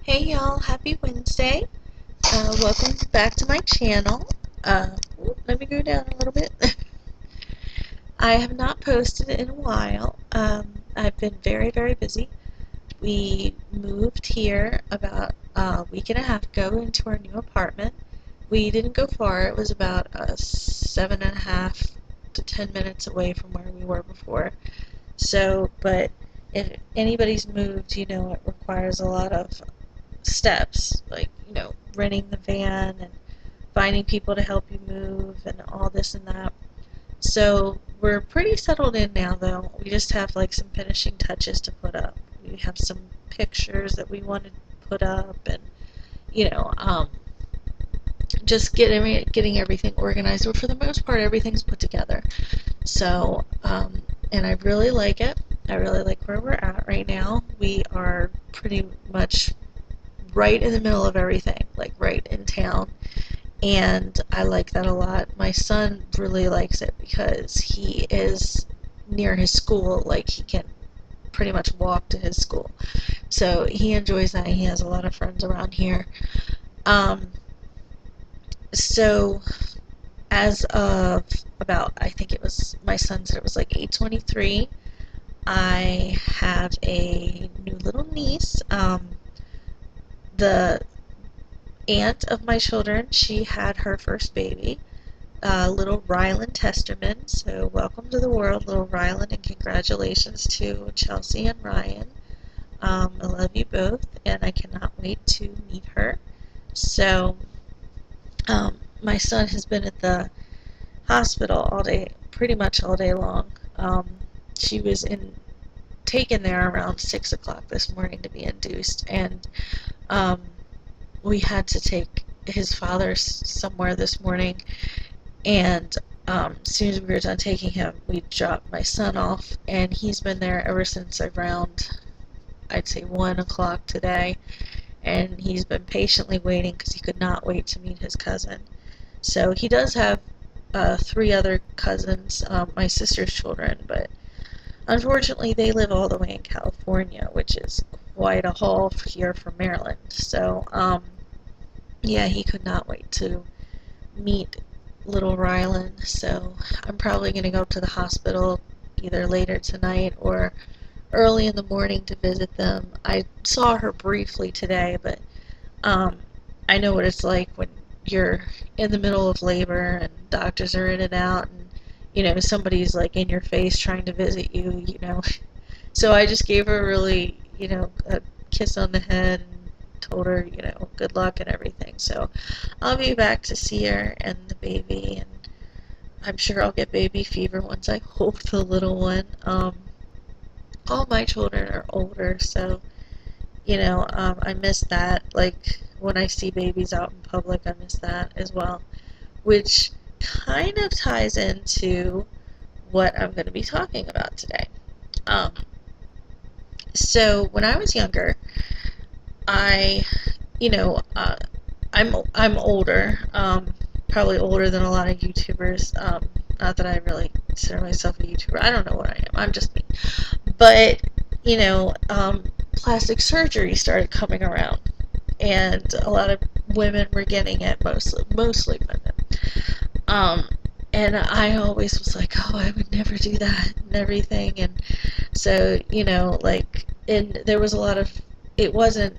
Hey y'all, happy Wednesday. Welcome back to my channel. Let me go down a little bit. I have not posted in a while. I've been very, very busy. We moved here about a week and a half ago into our new apartment. We didn't go far. It was about 7.5 to 10 minutes away from where we were before. But if anybody's moved, it requires a lot of steps, like, renting the van and finding people to help you move and all this and that. So we're pretty settled in now, though. We just have like some finishing touches to put up. We have some pictures that we want to put up, and you know, um, just getting everything organized. But for the most part, everything's put together. And I really like it. I really like where we're at right now. We are pretty much right in the middle of everything, like right in town. And I like that a lot. My son really likes it because he is near his school, like he can pretty much walk to his school. So he enjoys that. He has a lot of friends around here. Um, so as of about, I think it was, my son said it was like 8:23, I have a new little niece. The aunt of my children, she had her first baby, little Rylan Testerman. So welcome to the world, little Rylan, and congratulations to Chelsea and Ryan. I love you both, and I cannot wait to meet her. So my son has been at the hospital all day, pretty much all day long. She was taken there around 6 o'clock this morning to be induced, and um, we had to take his father somewhere this morning, and as soon as we were done taking him, we dropped my son off, and he's been there ever since around, I'd say, 1 o'clock today, and he's been patiently waiting because he could not wait to meet his cousin. So he does have three other cousins, my sister's children, but unfortunately they live all the way in California, which is quite a haul here from Maryland. So yeah, he could not wait to meet little Rylan. So I'm probably going to go to the hospital either later tonight or early in the morning to visit them. I saw her briefly today, but um, I know what it's like when you're in the middle of labor and doctors are in and out, and somebody's like in your face trying to visit you. So I just gave her really, a kiss on the head and told her, good luck and everything. So I'll be back to see her and the baby, and I'm sure I'll get baby fever once I hold the little one. All my children are older, so I miss that. Like when I see babies out in public, I miss that as well, which kind of ties into what I'm going to be talking about today. Um, so when I was younger, I, you know, uh, I'm older, probably older than a lot of YouTubers. Not that I really consider myself a YouTuber. I don't know what I am. I'm just me. But plastic surgery started coming around, and a lot of women were getting it, mostly women. Um, and I always was like, oh, I would never do that and everything. And so, and there was a lot of, it wasn't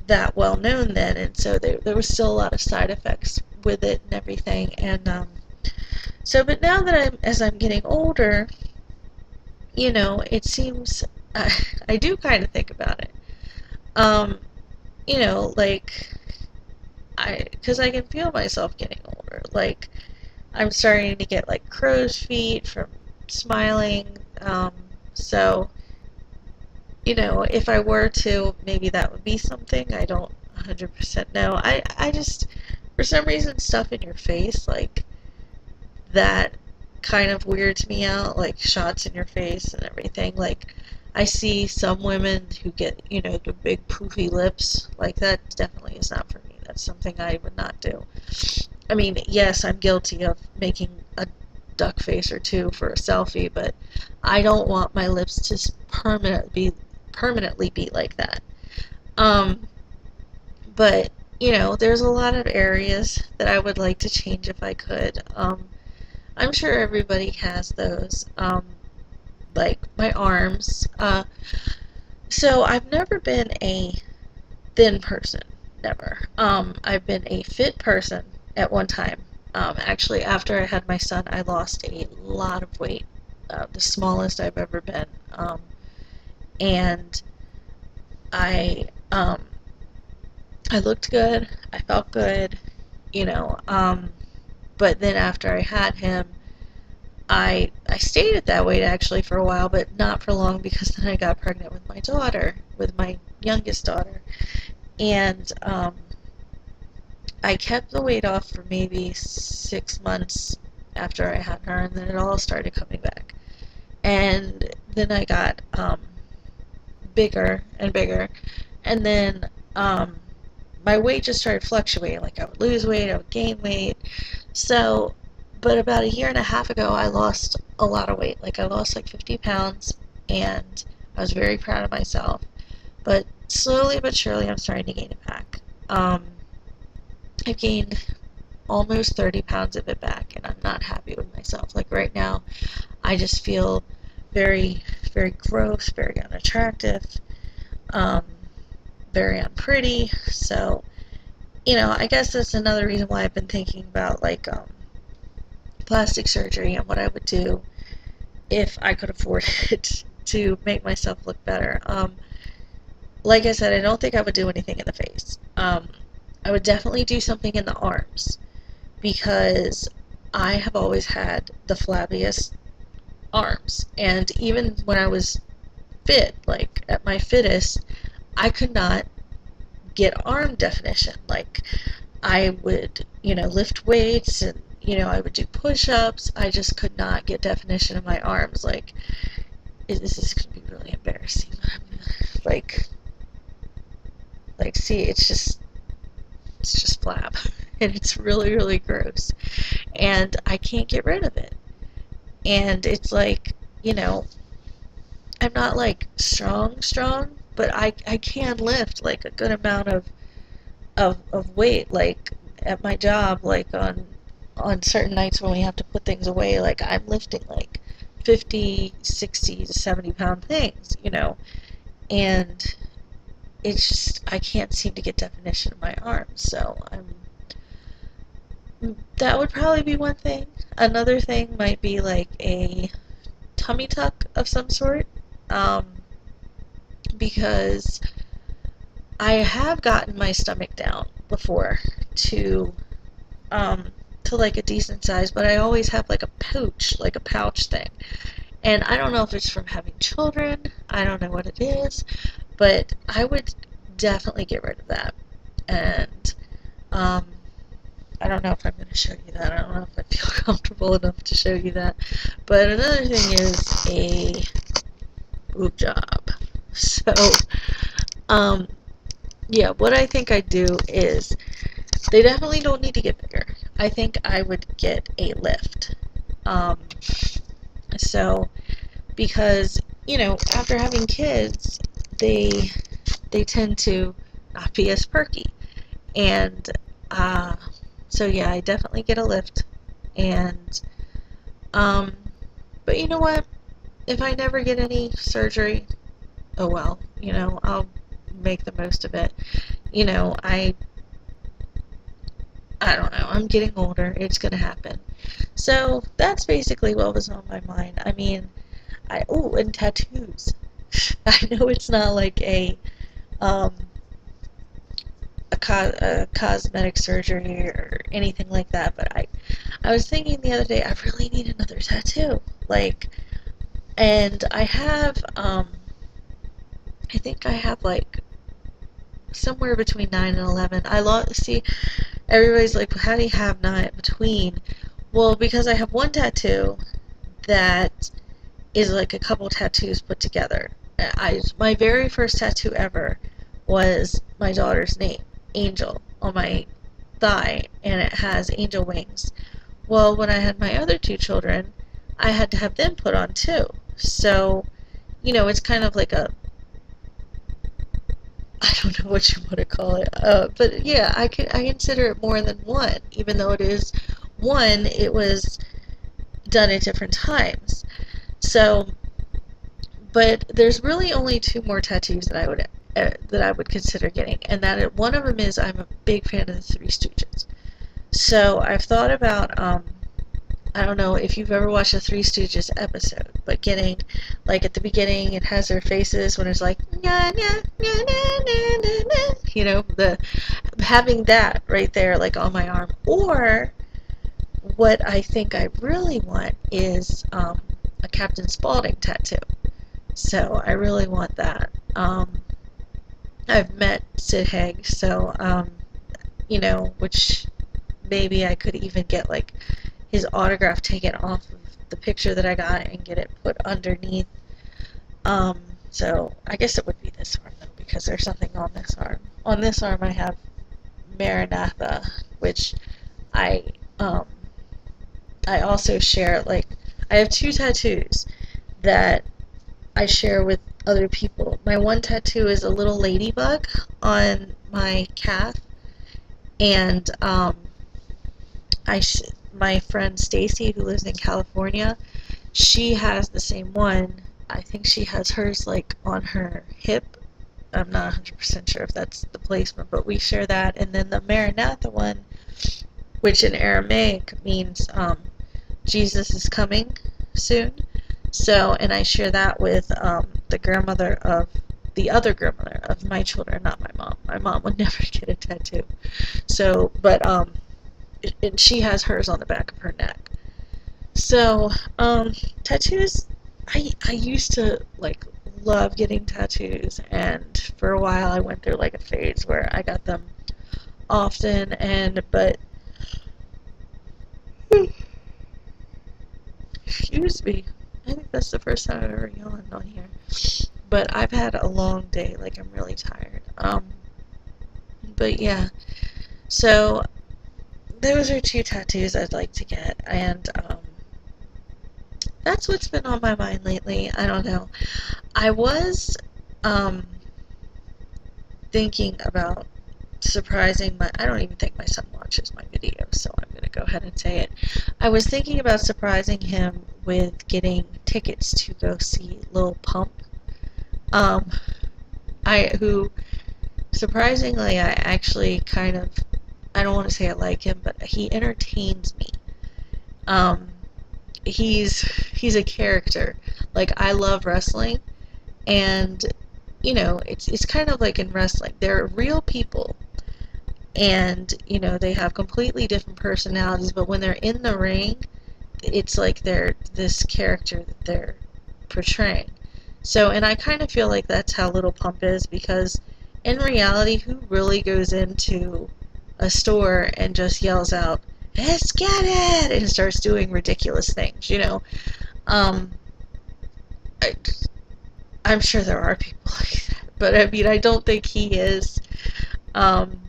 that well known then, and so there was still a lot of side effects with it and everything. And but now that as I'm getting older, it seems I do kind of think about it. Um, like because I can feel myself getting older. Like I'm starting to get like crow's feet from smiling. So if I were to, maybe that would be something. I don't 100% know. I just, for some reason, stuff in your face, like, that kind of weirds me out, like shots in your face and everything. Like, I see some women who get, the big poofy lips. Like, that definitely is not for me. That's something I would not do. I mean, yes, I'm guilty of making a duck face or two for a selfie, but I don't want my lips to permanently be like that. Um, But, there's a lot of areas that I would like to change if I could. I'm sure everybody has those, like my arms. So I've never been a thin person, never. I've been a fit person at one time. Actually, after I had my son, I lost a lot of weight, the smallest I've ever been. And I, um, I looked good, I felt good, you know. But then after I had him, I stayed at that weight actually for a while, but not for long because then I got pregnant with my daughter, with my youngest daughter, and I kept the weight off for maybe 6 months after I had her, and then it all started coming back. And then I got bigger and bigger, and then my weight just started fluctuating. Like I would lose weight, I would gain weight. So, but about a year and a half ago, I lost a lot of weight. Like I lost like 50 pounds, and I was very proud of myself. But slowly but surely, I'm starting to gain it back. I've gained almost 30 pounds of it back, and I'm not happy with myself. Like right now, I just feel very, very gross, very unattractive, um, very unpretty. So, I guess that's another reason why I've been thinking about like plastic surgery and what I would do if I could afford it to make myself look better. Like I said, I don't think I would do anything in the face. I would definitely do something in the arms because I have always had the flabbiest arms. And even when I was fit, like at my fittest, I could not get arm definition. Like I would, lift weights and, I would do push-ups. I just could not get definition in my arms. Like, this is going to be really embarrassing. Like, see, it's just flab. And it's really, really gross. And I can't get rid of it. And it's like, I'm not like strong, but I can lift like a good amount of weight, like at my job, like on certain nights when we have to put things away, like I'm lifting like 50, 60 to 70 pound things, and it's just I can't seem to get definition in my arms. So that would probably be one thing. Another thing might be like a tummy tuck of some sort, um, because I have gotten my stomach down before to to like a decent size, but I always have like a pouch thing. And I don't know if it's from having children, I don't know what it is, but I would definitely get rid of that. And um, I don't know if I'm going to show you that. I don't know if I feel comfortable enough to show you that. But another thing is a boob job. So, um, yeah, what I think I'd do is they definitely don't need to get bigger. I think I would get a lift. Um, so, because, after having kids, they tend to not be as perky. And so yeah, I definitely get a lift. And um, but you know what? If I never get any surgery, oh well. I'll make the most of it. I don't know. I'm getting older. It's gonna happen. So that's basically what was on my mind. I mean, and tattoos. I know it's not like um, a cosmetic surgery or anything like that, but I was thinking the other day I really need another tattoo. Like, and I think I have like somewhere between 9 and 11. See, everybody's like, how do you have 9 between? Well, because I have one tattoo that is like a couple tattoos put together. My very first tattoo ever was my daughter's name, Angel, on my thigh, and it has angel wings. Well, when I had my other two children, I had to have them put on too. So, it's kind of like I don't know what you want to call it. But yeah, I consider it more than one, even though it is one. It was done at different times. So, but there's really only two more tattoos that I would consider getting, and one of them is I'm a big fan of the Three Stooges. So I've thought about I don't know if you've ever watched a Three Stooges episode, but getting, like, at the beginning, it has their faces when it's like, nah, nah, nah, nah, nah, nah, nah, having that right there, like, on my arm. Or, what I think I really want is a Captain Spaulding tattoo. So, I really want that. I've met Sid Haig, so, which maybe I could even get, like, his autograph taken off of the picture that I got and get it put underneath. Um, so I guess it would be this arm though, because there's something on this arm. On this arm, I have Maranatha, which I um, I also share. Like, I have two tattoos that I share with other people. My one tattoo is a little ladybug on my calf, and my friend Stacy, who lives in California, she has the same one. I think she has hers like on her hip. I'm not 100% sure if that's the placement, but we share that. And then the Maranatha one, which in Aramaic means Jesus is coming soon. So, and I share that with the other grandmother of my children, not my mom. My mom would never get a tattoo. So, but and she has hers on the back of her neck. So, tattoos, I used to, like, love getting tattoos, and for a while I went through, like, a phase where I got them often, but, excuse me, I think that's the first time I've ever yawned on here, but I've had a long day, like, I'm really tired, but yeah, so, those are two tattoos I'd like to get, and, that's what's been on my mind lately. I don't know. I was um, thinking about surprising I don't even think my son watches my videos, so I'm going to go ahead and say it. I was thinking about surprising him with getting tickets to go see Lil Pump. Um, who, surprisingly, I actually kind of, I don't want to say I like him, but he entertains me. Um, he's a character. Like, I love wrestling, and it's kind of like in wrestling. They're real people, and they have completely different personalities, but when they're in the ring, it's like they're this character that they're portraying. So, and I kind of feel like that's how Little Pump is, because in reality, who really goes into a store and just yells out, "Let's get it!" and starts doing ridiculous things, Um, I, I'm sure there are people like that, but I mean, I don't think he is. Um,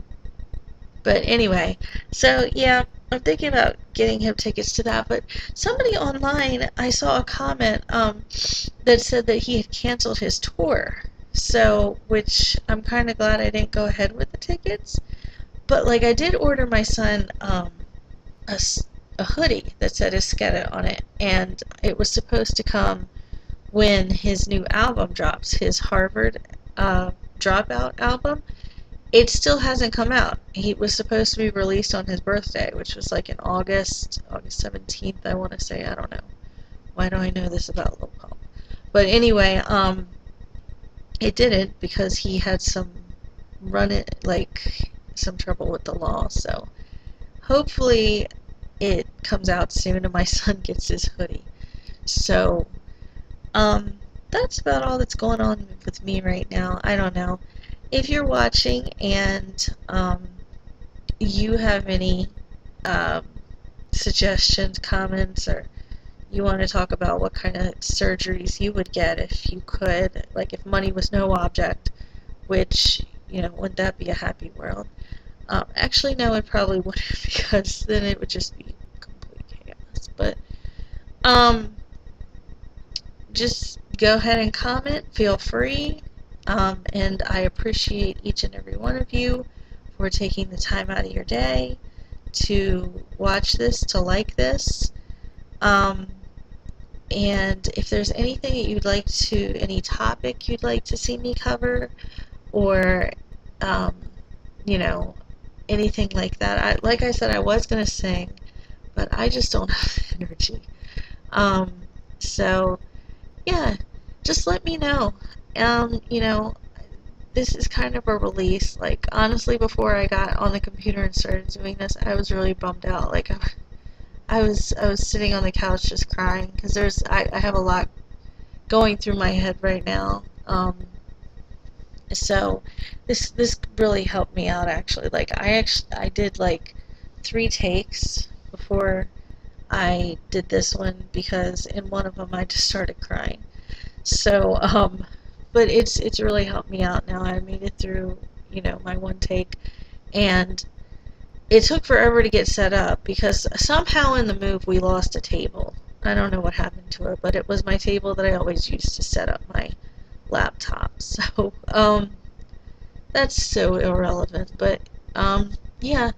but anyway, so yeah, I'm thinking about getting him tickets to that. But somebody online, I saw a comment that said that he had canceled his tour. So, which I'm kind of glad I didn't go ahead with the tickets. But like, I did order my son a, a hoodie that said Esqueta on it, and it was supposed to come when his new album drops, his Harvard Dropout album. It still hasn't come out. He was supposed to be released on his birthday, which was like in August 17th, I want to say. I don't know. Why do I know this about Lil Pump? But anyway, it didn't, because he had some trouble with the law. So hopefully it comes out soon and my son gets his hoodie. So, that's about all that's going on with me right now. I don't know. If you're watching and you have any um, suggestions, comments, or you want to talk about what kind of surgeries you would get if you could, like if money was no object, which, wouldn't that be a happy world? Actually, no, it probably wouldn't, because then it would just be complete chaos. But, um, just go ahead and comment. Feel free. And I appreciate each and every one of you for taking the time out of your day to watch this, to like this. Um, and if there's anything that you'd like to, any topic you'd like to see me cover, or, um, you know, anything like that. Like I said, I was going to sing, but I just don't have the energy. Um, so, yeah, just let me know. You know, this is kind of a release. Like, honestly, before I got on the computer and started doing this, I was really bummed out. Like, I was sitting on the couch just crying because I have a lot going through my head right now. So this really helped me out actually. Like I did like 3 takes before I did this one because in one of them I just started crying. So but it's really helped me out now. I made it through, my 1 take, and it took forever to get set up because somehow in the move we lost a table. I don't know what happened to it, but it was my table that I always used to set up my laptop. So that's so irrelevant, but yeah.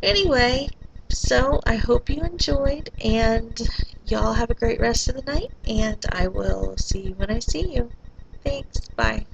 Anyway, so I hope you enjoyed, and y'all have a great rest of the night, and I will see you when I see you. Thanks. Bye.